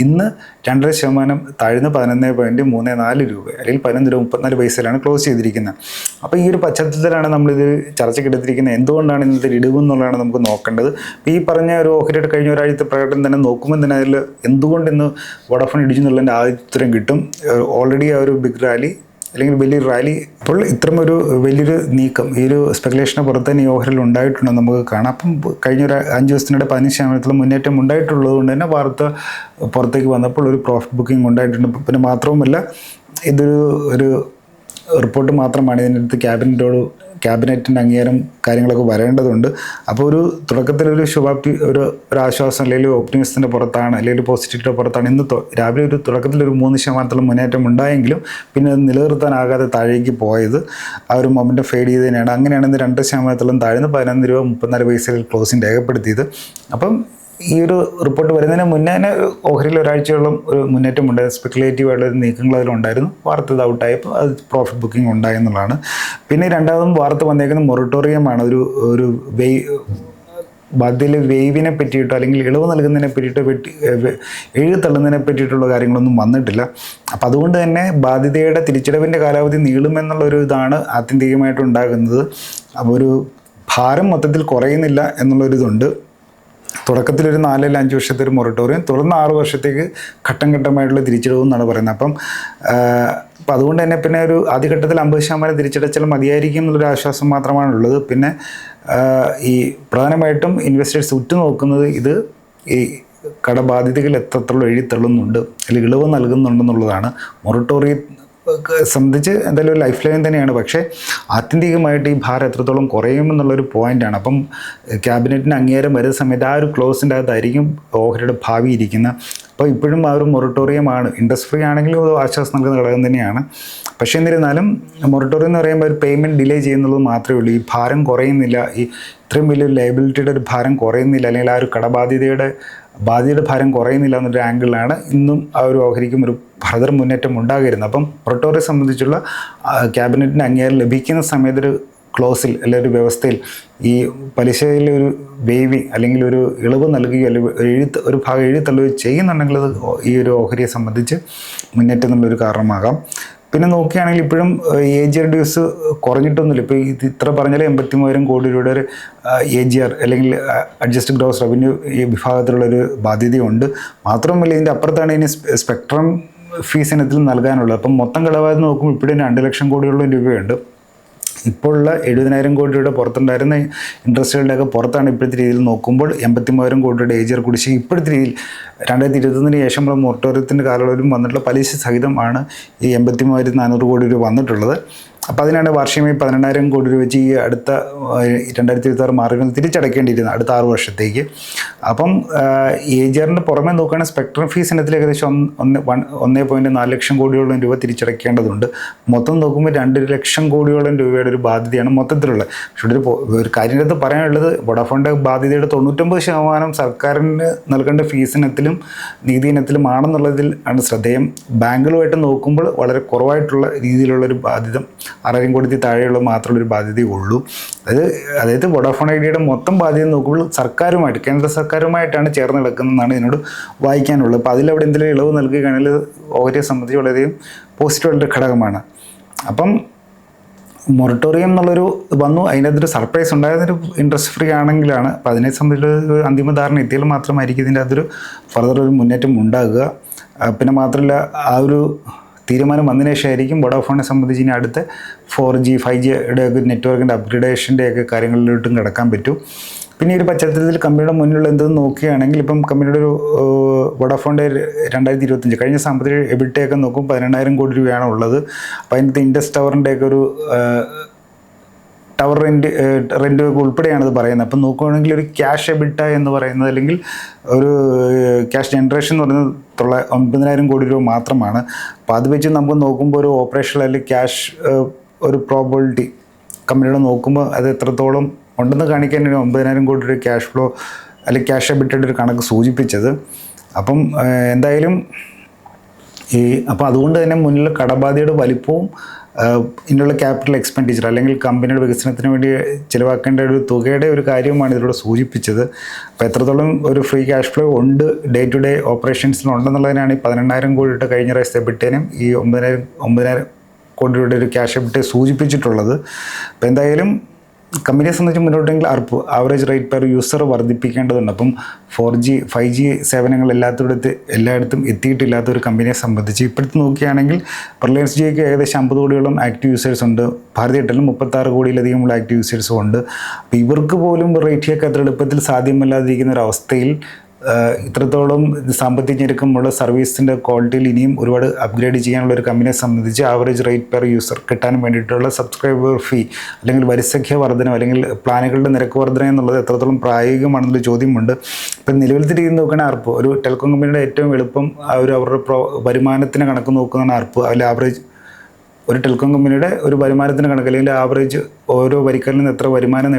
[SPEAKER 1] ഇന്ന് 2.5% താഴ്ന്ന് 11.34 രൂപ അല്ലെങ്കിൽ 11 രൂപ 34 പൈസയിലാണ് ക്ലോസ് ചെയ്തിരിക്കുന്നത്. അപ്പോൾ ഈ ഒരു പശ്ചാത്തലത്തിലാണ് നമ്മളിത് ചർച്ചയ്ക്കെടുത്തിരിക്കുന്നത്. എന്തുകൊണ്ടാണ് ഇന്നത്തെ ഇടിവ് എന്നുള്ളതാണ് നമുക്ക് നോക്കേണ്ടത്. അപ്പോൾ ഈ പറഞ്ഞ ഒരു ഓഹരിയുടെ കഴിഞ്ഞ ഒരാഴ്ചത്തെ പ്രകടനം തന്നെ നോക്കുമ്പോൾ തന്നെ അതിൽ എന്തുകൊണ്ട് ഇന്ന് വോഡാഫോൺ ഇടിച്ചു എന്നുള്ളതിൻ്റെ ആദ്യ ഉത്തരം കിട്ടും. ഓൾറെഡി ആ ഒരു ബിഗ് റാലി അല്ലെങ്കിൽ വലിയൊരു റാലി അപ്പോൾ ഇത്തരമൊരു വലിയൊരു നീക്കം ഈ ഒരു സ്പെക്കുലേഷന് പുറത്ത് തന്നെ ഈ ഓഹരിൽ ഉണ്ടായിട്ടുണ്ടെന്ന് നമുക്ക് കാണാം. അപ്പം കഴിഞ്ഞ ഒരു 5 ദിവസത്തിനിടെ 15% മുന്നേറ്റം ഉണ്ടായിട്ടുള്ളത് കൊണ്ട് തന്നെ വാർത്ത പുറത്തേക്ക് വന്നപ്പോൾ ഒരു പ്രോഫിറ്റ് ബുക്കിംഗ് ഉണ്ടായിട്ടുണ്ട്. പിന്നെ മാത്രവുമല്ല ഒരു റിപ്പോർട്ട് മാത്രമാണ് ഇതിനടുത്ത് ക്യാബിനറ്റിൻ്റെ അംഗീകാരം കാര്യങ്ങളൊക്കെ വരേണ്ടതുണ്ട്. അപ്പോൾ ഒരു തുടക്കത്തിലൊരു ശുഭാപ്തി ഒരു ആശ്വാസം അല്ലെങ്കിൽ ഓപ്റ്റിമിസത്തിൻ്റെ പുറത്താണ് അല്ലെങ്കിൽ പോസിറ്റിവിറ്റിയുടെ പുറത്താണ് ഇന്ന് രാവിലെ ഒരു തുടക്കത്തിലൊരു 3% മുന്നേറ്റം ഉണ്ടായെങ്കിലും പിന്നെ അത് നിലനിർത്താനാകാതെ താഴേക്ക് പോയത് ആ ഒരു മൊമെൻ്റ് ഫെയ്ഡ് ചെയ്ത് തന്നെയാണ്. അങ്ങനെയാണ് ഇന്ന് 2% താഴ്ന്ന് 11 രൂപ 34 പൈസയിൽ ക്ലോസിംഗ് രേഖപ്പെടുത്തിയത്. അപ്പം ഈ ഒരു റിപ്പോർട്ട് വരുന്നതിന് മുന്നേ തന്നെ ഓഹരിയിൽ ഒരാഴ്ചയോളം ഒരു മുന്നേറ്റം ഉണ്ടായത്. സ്പെക്കുലേറ്റീവായിട്ടുള്ള നീക്കങ്ങൾ അതിലുണ്ടായിരുന്നു. വാർത്ത ഇത് ഔട്ടായപ്പോൾ അത് പ്രോഫിറ്റ് ബുക്കിംഗ് ഉണ്ടായെന്നുള്ളതാണ്. പിന്നെ രണ്ടാമതും വാർത്ത വന്നേക്കുന്നത് മൊറട്ടോറിയമാണ്. ഒരു ബാധ്യതയിലെ വേവിനെ പറ്റിയിട്ടോ അല്ലെങ്കിൽ ഇളവ് നൽകുന്നതിനെ പറ്റിയിട്ടോ എഴുതള്ളുന്നതിനെ പറ്റിയിട്ടുള്ള കാര്യങ്ങളൊന്നും വന്നിട്ടില്ല. അപ്പം അതുകൊണ്ട് തന്നെ ബാധ്യതയുടെ തിരിച്ചടവിൻ്റെ കാലാവധി നീളുമെന്നുള്ളൊരു ഇതാണ് ആത്യന്തികമായിട്ടുണ്ടാകുന്നത്. അപ്പോൾ ഒരു ഭാരം മൊത്തത്തിൽ കുറയുന്നില്ല എന്നുള്ളൊരിതുണ്ട്. തുടക്കത്തിലൊരു 4 അല്ലെങ്കിൽ 5 വർഷത്തെ ഒരു മൊറട്ടോറിയം, തുടർന്ന് 6 വർഷത്തേക്ക് ഘട്ടം ഘട്ടമായിട്ടുള്ള തിരിച്ചടവ് എന്നാണ് പറയുന്നത്. അപ്പം അതുകൊണ്ട് തന്നെ പിന്നെ ഒരു ആദ്യഘട്ടത്തിൽ 50% തിരിച്ചടച്ചാൽ മതിയായിരിക്കും എന്നുള്ളൊരു ആശ്വാസം മാത്രമാണുള്ളത്. പിന്നെ ഈ പ്രധാനമായിട്ടും ഇൻവെസ്റ്റേഴ്സ് ഉറ്റുനോക്കുന്നത് ഇത് ഈ കടബാധ്യതകൾ എത്രത്തോളം എഴുതിത്തള്ളുന്നുണ്ട് അല്ലെങ്കിൽ ഇളവ് നൽകുന്നുണ്ടെന്നുള്ളതാണ്. മൊറട്ടോറിയം സംബന്ധിച്ച് എന്തായാലും ഒരു ലൈഫ് ലൈൻ തന്നെയാണ്, പക്ഷേ ആത്യന്തികമായിട്ട് ഈ ഭാരം എത്രത്തോളം കുറയുമെന്നുള്ളൊരു പോയിൻ്റാണ്. അപ്പം ക്യാബിനറ്റിന് അംഗീകാരം വരുന്ന സമയത്ത് ആ ഒരു ക്ലോസിൻ്റെ അകത്തായിരിക്കും ഓഹരിയുടെ ഭാവി ഇരിക്കുന്നത്. അപ്പോൾ ഇപ്പോഴും ആ ഒരു മൊറട്ടോറിയമാണ്. ഇൻട്രസ്റ്റ് ഫ്രീ ആണെങ്കിലും അത് ആശ്വാസം നൽകുന്ന ഘടകം തന്നെയാണ്. പക്ഷേ എന്നിരുന്നാലും മൊറട്ടോറിയം എന്ന് പറയുമ്പോൾ ഒരു പേയ്മെൻറ്റ് ഡിലേ ചെയ്യുന്നത് മാത്രമേ ഉള്ളൂ. ഈ ഭാരം കുറയുന്നില്ല, ഈ ഇത്രയും വലിയൊരു ലയബിലിറ്റിയുടെ ഒരു ഭാരം കുറയുന്നില്ല, അല്ലെങ്കിൽ ആ ഒരു കടബാധ്യതയുടെ ഭാരം കുറയുന്നില്ല എന്നൊരു ആംഗിളിലാണ് ഇന്നും ആ ഒരു ഓഹരിക്കും ഒരു ഫർദർ മുന്നേറ്റം ഉണ്ടാകരുന്നത്. അപ്പം മൊറട്ടോറിയം സംബന്ധിച്ചുള്ള ക്യാബിനറ്റിന് അംഗീകാരം ലഭിക്കുന്ന സമയത്തൊരു ക്ലോസിൽ അല്ലെങ്കിൽ ഒരു വ്യവസ്ഥയിൽ ഈ പലിശയിൽ ഒരു വേവി അല്ലെങ്കിൽ ഒരു ഇളവ് നൽകുകയോ അല്ലെങ്കിൽ ഒരു ഭാഗം എഴുതിത്തള്ളുകയോ ചെയ്യുന്നുണ്ടെങ്കിൽ അത് ഈ ഒരു ഓഹരിയെ സംബന്ധിച്ച് മുന്നേറ്റം എന്നുള്ളൊരു കാരണമാകാം. പിന്നെ നോക്കുകയാണെങ്കിൽ ഇപ്പോഴും AGR ഡ്യൂസ് കുറഞ്ഞിട്ടൊന്നുമില്ല. ഇപ്പോൾ ഇത്ര പറഞ്ഞാൽ 83,000 കോടി രൂപയുടെ ഒരു AGR അല്ലെങ്കിൽ അഡ്ജസ്റ്റഡ് ഗ്രോസ് റവന്യൂ ഈ വിഭാഗത്തിലുള്ളൊരു ബാധ്യതയുണ്ട്. മാത്രമല്ല ഇതിൻ്റെ അപ്പുറത്താണ് ഇനി സ്പെക്ട്രം ഫീസ് ഇനത്തിൽ നൽകാനുള്ളത്. അപ്പം മൊത്തം കടബാധ്യത നോക്കുമ്പോൾ ഇപ്പോഴും 2 ലക്ഷം കോടിയോളം രൂപയുണ്ട്. ഇപ്പോഴുള്ള 70,000 കോടി രൂപയുടെ പുറത്തുണ്ടായിരുന്ന ഇൻട്രസ്റ്റുകളുടെയൊക്കെ പുറത്താണ് ഇപ്പോഴത്തെ രീതിയിൽ നോക്കുമ്പോൾ 83,000 കോടി രൂപയുടെ AGR കുടിശ്ശിക ഇപ്പോഴത്തെ രീതിയിൽ 2021 ശേഷമുള്ള മൊറട്ടോറിയത്തിൻ്റെ കാലയളവിലും വന്നിട്ടുള്ള പലിശ സഹിതമാണ് ഈ 83,400 കോടി രൂപ വന്നിട്ടുള്ളത്. അപ്പോൾ അതിനാണ് വാർഷികമായി 12,000 കോടി രൂപ വെച്ച് ഈ അടുത്ത 2026 മാർച്ചിൽ തിരിച്ചടക്കേണ്ടിയിരുന്നത് അടുത്ത 6 വർഷത്തേക്ക്. അപ്പം AGRൻ്റെ പുറമെ നോക്കുകയാണെങ്കിൽ സ്പെക്ട്രം ഫീസ് ഇനത്തിൽ ഏകദേശം 1.4 ലക്ഷം കോടിയോളം രൂപ തിരിച്ചടക്കേണ്ടതുണ്ട്. മൊത്തം നോക്കുമ്പോൾ 2 ലക്ഷം കോടിയോളം രൂപയുടെ ഒരു ബാധ്യതയാണ് മൊത്തത്തിലുള്ളത്. പക്ഷേ ഒരു കാര്യത്തിനകത്ത് പറയാനുള്ളത് വോഡാഫോണിൻ്റെ ബാധ്യതയുടെ 99% സർക്കാരിന് നൽകേണ്ട ഫീസ് ഇനത്തിലും നികുതി ഇനത്തിലും ആണെന്നുള്ളതിൽ ആണ് ശ്രദ്ധേയം. ബാങ്കുകളുമായിട്ട് നോക്കുമ്പോൾ വളരെ കുറവായിട്ടുള്ള രീതിയിലുള്ളൊരു ബാധ്യത 6,000 കോടി താഴെയുള്ള മാത്രമുള്ളൊരു ബാധ്യതയേ ഉള്ളൂ. അതായത് വോഡാഫോൺ ഐഡിയയുടെ മൊത്തം ബാധ്യത നോക്കുമ്പോൾ സർക്കാരുമായിട്ട് കേന്ദ്ര സർക്കാരുമായിട്ടാണ് ചേർന്ന് കിടക്കുന്നതെന്നാണ് ഇതിനോട് വായിക്കാനുള്ളത്. അപ്പോൾ അതിലവിടെ എന്തെങ്കിലും ഇളവ് നൽകുകയാണെങ്കിൽ ഓഹരിയെ സംബന്ധിച്ച് വളരെയധികം പോസിറ്റീവായിട്ടുള്ള ഘടകമാണ്. അപ്പം മൊറട്ടോറിയം എന്നുള്ളൊരു വന്നു, അതിനകത്തൊരു സർപ്രൈസ് ഉണ്ടായതൊരു ഇൻട്രസ്റ്റ് ഫ്രീ ആണെങ്കിലാണ്. അപ്പോൾ അതിനെ സംബന്ധിച്ചൊരു അന്തിമ ധാരണ എത്തിയാൽ മാത്രമായിരിക്കും ഇതിൻ്റെ അതൊരു ഫർദർ ഒരു മുന്നേറ്റം ഉണ്ടാകുക. പിന്നെ മാത്രമല്ല ആ ഒരു തീരുമാനം വന്നതിന് ശേഷമായിരിക്കും വോഡാഫോണിനെ സംബന്ധിച്ച് ഇനി അടുത്ത 4G 5Gയുടെ ഒക്കെ നെറ്റ്വർക്കിൻ്റെ അപ്ഗ്രഡേഷൻ്റെയൊക്കെ കാര്യങ്ങളിലോട്ടും കിടക്കാൻ പറ്റും. പിന്നെ ഈ ഒരു പശ്ചാത്തലത്തിൽ കമ്പനിയുടെ മുന്നിലുള്ള എന്തെന്ന് നോക്കുകയാണെങ്കിൽ ഇപ്പം കമ്പനിയുടെ ഒരു വോഡാഫോണിൻ്റെ 2025 കഴിഞ്ഞ സാമ്പത്തിക എബിറ്റയൊക്കെ നോക്കും 12,000 കോടി രൂപയാണ് ഉള്ളത്. അപ്പോൾ അതിനകത്ത് ഇൻഡസ് ടവറിൻ്റെയൊക്കെ ഒരു ടവർ റെൻ്റ് ഉൾപ്പെടെയാണത് പറയുന്നത്. അപ്പം നോക്കുകയാണെങ്കിൽ ഒരു ക്യാഷ് എബിറ്റ എന്ന് പറയുന്നത് അല്ലെങ്കിൽ ഒരു ക്യാഷ് ജനറേഷൻ എന്ന് പറയുന്നത് 9,000 കോടി രൂപ മാത്രമാണ്. അപ്പോൾ അത് വെച്ച് നമുക്ക് നോക്കുമ്പോൾ ഒരു ഓപ്പറേഷണൽ അല്ലെങ്കിൽ ക്യാഷ് ഒരു പ്രോബിലിറ്റി കമ്പനിയുടെ നോക്കുമ്പോൾ അത് എത്രത്തോളം ഉണ്ടെന്ന് കാണിക്കാൻ 9,000 കോടി രൂപ ക്യാഷ് ഫ്ലോ അല്ലെങ്കിൽ ക്യാഷ് എബിറ്റയുടെ ഒരു കണക്ക് സൂചിപ്പിച്ചത്. അപ്പം എന്തായാലും അപ്പോൾ അതുകൊണ്ട് തന്നെ മുന്നിൽ കടബാധ്യതയുടെ വലിപ്പവും ഇതിനുള്ള ക്യാപിറ്റൽ എക്സ്പെൻഡിച്ചർ അല്ലെങ്കിൽ കമ്പനിയുടെ വികസനത്തിന് വേണ്ടി ചിലവാക്കേണ്ട ഒരു തുകയുടെ ഒരു കാര്യവുമാണ് ഇതിലൂടെ സൂചിപ്പിച്ചത്. അപ്പോൾ എത്രത്തോളം ഒരു ഫ്രീ ക്യാഷ് ഫ്ലോ ഉണ്ട് ഡേ ടു ഡേ ഓപ്പറേഷൻസിലുണ്ടെന്നുള്ളതിനാണ് ഈ 18,000 കോടിയുടെ കഴിഞ്ഞ പ്രാവശ്യത്തെ എബിറ്റേനും ഈ 9,000 കോടി രൂപയുടെ ഒരു ക്യാഷ് എബിറ്റെ സൂചിപ്പിച്ചിട്ടുള്ളത്. അപ്പോൾ എന്തായാലും കമ്പനിയെ സംബന്ധിച്ച് മുന്നോട്ടെങ്കിൽ ആവറേജ് റേറ്റ് പെർ യൂസർ വർദ്ധിപ്പിക്കേണ്ടതുണ്ട്. അപ്പം 4G 5G സേവനങ്ങൾ എല്ലായിടത്തും എത്തിയിട്ടില്ലാത്ത ഒരു കമ്പനിയെ സംബന്ധിച്ച് ഇപ്പോഴത്തെ നോക്കുകയാണെങ്കിൽ റിലയൻസ് ജിയോയ്ക്ക് ഏകദേശം 50 കോടിയോളം ആക്റ്റീവ് യൂസേഴ്സ് ഉണ്ട്. ഭാരതി എയർടെല്ലിന് 36 കോടിയിലധികമുള്ള ആക്റ്റീവ് യൂസേഴ്സും ഉണ്ട്. അപ്പോൾ ഇവർക്ക് പോലും റേറ്റ് ഹൈക്ക് അത്ര എളുപ്പത്തിൽ സാധ്യമല്ലാതിരിക്കുന്ന ഒരു അവസ്ഥയിൽ ഇത്രത്തോളം സാമ്പത്തിക ഞെരുക്കമുള്ള സർവീസിൻ്റെ ക്വാളിറ്റിയിൽ ഇനിയും ഒരുപാട് അപ്ഗ്രേഡ് ചെയ്യാനുള്ള ഒരു കമ്പനിയെ സംബന്ധിച്ച് ആവറേജ് റേറ്റ് പെർ യൂസർ കിട്ടാൻ വേണ്ടിയിട്ടുള്ള സബ്സ്ക്രൈബർ ഫീ അല്ലെങ്കിൽ വരിസംഖ്യ വർധനം അല്ലെങ്കിൽ പ്ലാനുകളുടെ നിരക്ക് വർധന എന്നുള്ളത് എത്രത്തോളം പ്രായോഗികമാണെന്നുള്ള ചോദ്യമുണ്ട്. ഇപ്പം നിലവിലത്തെ രീതി നോക്കുകയാണെങ്കിൽ ആർപ്പ് ഒരു ടെലികോം കമ്പനിയുടെ ഏറ്റവും എളുപ്പം അവരുടെ വരുമാനത്തിന് കണക്ക് നോക്കുന്നതാണ് ആർപ്പ്. അതിൽ ആവറേജ് ഒരു ടെലികോം കമ്പനിയുടെ ഒരു വരുമാനത്തിന് കണക്ക് അല്ലെങ്കിൽ ആവറേജ് ഓരോ വരിക്കാരിൽ നിന്ന് എത്ര വരുമാനം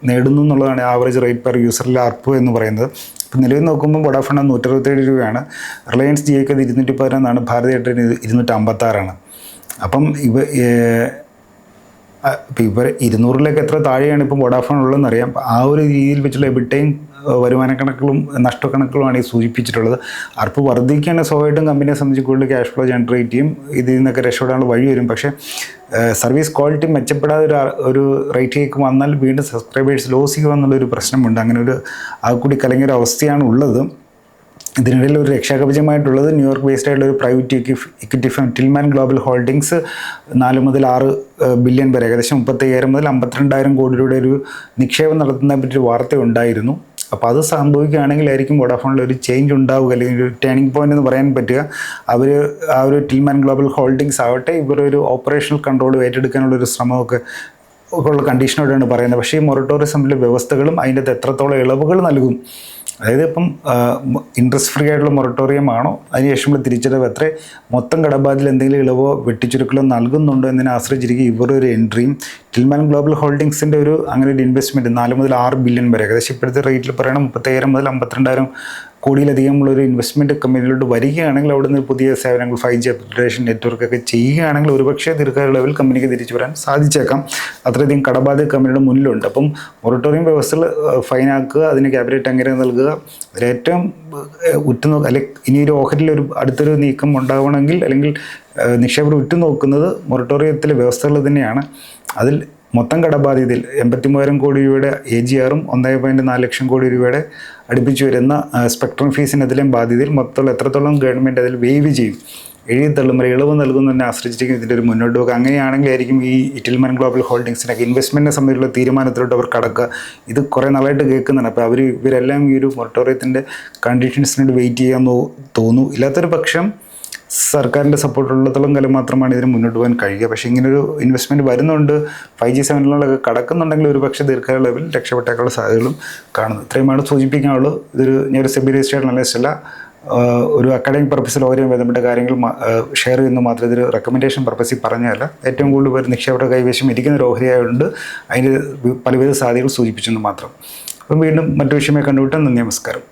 [SPEAKER 1] നേടുന്നു എന്നുള്ളതാണ് ആവറേജ് റേറ്റ് പെർ യൂസറിൽ ആർപ്പ് എന്ന് പറയുന്നത്. ഇപ്പം നിലവിൽ നോക്കുമ്പോൾ വോഡാഫോൺ 167 രൂപയാണ്, റിലയൻസ് ജിയോയ്ക്ക് അത് 211, ഭാരതി എയർടെല്ലിന് 256. അപ്പം ഇവർ 200 എത്ര താഴെയാണ് ഇപ്പം വോഡാഫോൺ ഉള്ളതെന്ന് അറിയാം. ആ ഒരു രീതിയിൽ വെച്ചുള്ള എബിറ്റയും വരുമാന കണക്കുകളും നഷ്ടക്കണക്കുകളുമാണ് ഈ സൂചിപ്പിച്ചിട്ടുള്ളത്. ARPU വർദ്ധിക്കുകയാണ് സ്വാഭാവികമായിട്ടും കമ്പനിയെ സംബന്ധിച്ച് കൂടുതൽ ക്യാഷ് ഫ്ലോ ജനറേറ്റ് ചെയ്യും, ഇതിൽ നിന്നൊക്കെ രക്ഷപ്പെടാനുള്ള വഴി വരും. പക്ഷേ സർവീസ് ക്വാളിറ്റി മെച്ചപ്പെടാതെ ഒരു റേറ്റിലേക്ക് വന്നാൽ വീണ്ടും സബ്സ്ക്രൈബേഴ്സ് ലോസ് ചെയ്യുക എന്നുള്ളൊരു പ്രശ്നമുണ്ട്. അങ്ങനെ ഒരു ആ കൂടി കലങ്ങിയൊരു അവസ്ഥയാണ് ഉള്ളത്. ഇതിനിടയിൽ ഒരു രക്ഷാകവചമായിട്ടുള്ളത് ന്യൂയോർക്ക് ബേസ്ഡ് ആയിട്ടുള്ള ഒരു private equity firm Tillman global holdings 4 മുതൽ 6 ബില്യൺ വരെ, ഏകദേശം 35,000 മുതൽ 52,000 കോടി രൂപയുടെ ഒരു നിക്ഷേപം നടത്തുന്നതിനെ പറ്റി വാർത്ത ഉണ്ടായിരുന്നു. അപ്പോൾ അത് സംഭവിക്കുകയാണെങ്കിലായിരിക്കും വോഡാഫോണിൽ ഒരു ചേഞ്ച് ഉണ്ടാവുക, അല്ലെങ്കിൽ ഒരു ടേണിംഗ് പോയിന്റ് എന്ന് പറയാൻ പറ്റുക. ആ ഒരു ടിൽമാൻ ഗ്ലോബൽ ഹോൾഡിങ്സ് ആവട്ടെ, ഇവരൊരു ഓപ്പറേഷണൽ കൺട്രോൾ ഏറ്റെടുക്കാനുള്ളൊരു ശ്രമമൊക്കെ ഉള്ള കണ്ടീഷനോടെയാണ് പറയുന്നത്. പക്ഷേ ഈ മൊറട്ടോറിയത്തിലെ വ്യവസ്ഥകളും അതിൻ്റെ എത്രത്തോളം ഇളവുകൾ നൽകും, അതായത് ഇപ്പം ഇൻട്രസ്റ്റ് ഫ്രീ ആയിട്ടുള്ള മൊറട്ടോറിയം ആണോ, അതിനുശേഷമുള്ള തിരിച്ചടവ് എത്ര, മൊത്തം കടബാധ്യതയിൽ എന്തെങ്കിലും ഇളവോ വെട്ടിച്ചുരുക്കലോ നൽകുന്നുണ്ടോ എന്നതിനെ ആശ്രയിച്ചിരിക്കും ഇവരുടെ ഒരു എൻട്രിയും. ടിൽമാൻ ഗ്ലോബൽ ഹോൾഡിങ്സിൻ്റെ ഒരു ഇൻവെസ്റ്റ്മെൻറ്റ് 4 മുതൽ 6 ബില്യൺ വരെ, ഏകദേശം ഇപ്പോഴത്തെ റേറ്റിൽ പറയണം 35,000 മുതൽ 52,000 കോടിയിലധികമുള്ളൊരു ഇൻവെസ്റ്റ്മെൻറ്റ് കമ്പനിയിലോട്ട് വരികയാണെങ്കിൽ അവിടെ നിന്ന് പുതിയ സേവനങ്ങൾ 5G അപ്ഗ്രേഡേഷൻ നെറ്റ്വർക്കൊക്കെ ചെയ്യുകയാണെങ്കിൽ ഒരുപക്ഷേ ദീർഘകാലയളവിൽ കമ്പനിക്ക് തിരിച്ചു വരാൻ സാധിച്ചേക്കാം. അത്രയധികം കടബാധ്യത കമ്പനിയുടെ മുന്നിലുണ്ട്. അപ്പം മൊറട്ടോറിയം വ്യവസ്ഥകൾ ഫൈനാക്കുക, അതിന് ക്യാപിറ്റൽ എങ്ങനെ നൽകുക, അതിലേറ്റവും അല്ലെങ്കിൽ ഇനിയൊരു ഓഹരിയിൽ അടുത്തൊരു നീക്കം ഉണ്ടാവണമെങ്കിൽ, അല്ലെങ്കിൽ നിക്ഷേപർ ഉറ്റുനോക്കുന്നത് മൊറട്ടോറിയത്തിലെ വ്യവസ്ഥകൾ തന്നെയാണ്. അതിൽ മൊത്തം കടബാധ്യതയിൽ 83,000 കോടി രൂപയുടെ AGRഉം 1.4 ലക്ഷം കോടി രൂപയുടെ അടുപ്പിച്ച് വരുന്ന സ്പെക്ട്രം ഫീസിനെതിരെയും ബാധ്യതയിൽ മൊത്തം എത്രത്തോളം ഗവൺമെൻറ് അതിൽ വേവ് ചെയ്യും, എഴുതിത്തള്ളും, ഇളവ് നൽകുന്നതിനെ ആശ്രയിച്ചിരിക്കും ഇതിൻ്റെ ഒരു മുന്നോട്ട് പോക്ക്. അങ്ങനെയാണെങ്കിലായിരിക്കും ഈ ടിൽമാൻ ഗ്ലോബൽ ഹോൾഡിങ്സിനൊക്കെ ഇൻവെസ്റ്റ്മെൻറ്റിനെ സംബന്ധിച്ചുള്ള തീരുമാനത്തിലോട്ട് അവർ കടക്കുക. ഇത് കുറേ നാളായിട്ട് കേൾക്കുന്നതാണ്. അപ്പോൾ ഇവരെല്ലാം ഈ ഒരു മൊറട്ടോറിയത്തിൻ്റെ കണ്ടീഷൻസിനോട് വെയിറ്റ് ചെയ്യാൻ തോന്നുന്നു. ഇല്ലാത്തൊരു പക്ഷം സർക്കാരിൻ്റെ സപ്പോർട്ടുള്ളത്തോളം കാലം മാത്രമാണ് ഇതിന് മുന്നോട്ട് പോകാൻ കഴിയുക. പക്ഷേ ഇങ്ങനൊരു ഇൻവെസ്റ്റ്മെൻറ്റ് വരുന്നുണ്ട്, 5G സേവനങ്ങളിലൊക്കെ കടക്കുന്നുണ്ടെങ്കിൽ ഒരു പക്ഷേ ദീർഘകാലയളവിൽ രക്ഷപ്പെട്ടേക്കുള്ള സാധ്യതകളും കാണുന്നു. ഇത്രയുമാണ് സൂചിപ്പിക്കാനുള്ളൂ. ഞാനൊരു സെബി രജിസ്ട്രേഡ് അനലിസ്റ്റ് അല്ല, ഒരു അക്കാഡമിക് പർപ്പസിൽ ഓരോ ബന്ധപ്പെട്ട കാര്യങ്ങൾ ഷെയർ ചെയ്യുന്നു മാത്രം. ഇതൊരു റെക്കമെൻഡേഷൻ പർപ്പസിൽ പറഞ്ഞതല്ല. ഏറ്റവും കൂടുതൽ പേർ നിക്ഷേപകരുടെ കൈവശം ഇരിക്കുന്ന ഒരു ഓഹരിയായതുകൊണ്ട് അതിൻ്റെ പലവിധ സാധ്യതകൾ സൂചിപ്പിച്ചെന്ന് മാത്രം. അപ്പം വീണ്ടും മറ്റു വിഷയമായി കണ്ടുവിട്ടാൽ നന്ദി, നമസ്കാരം.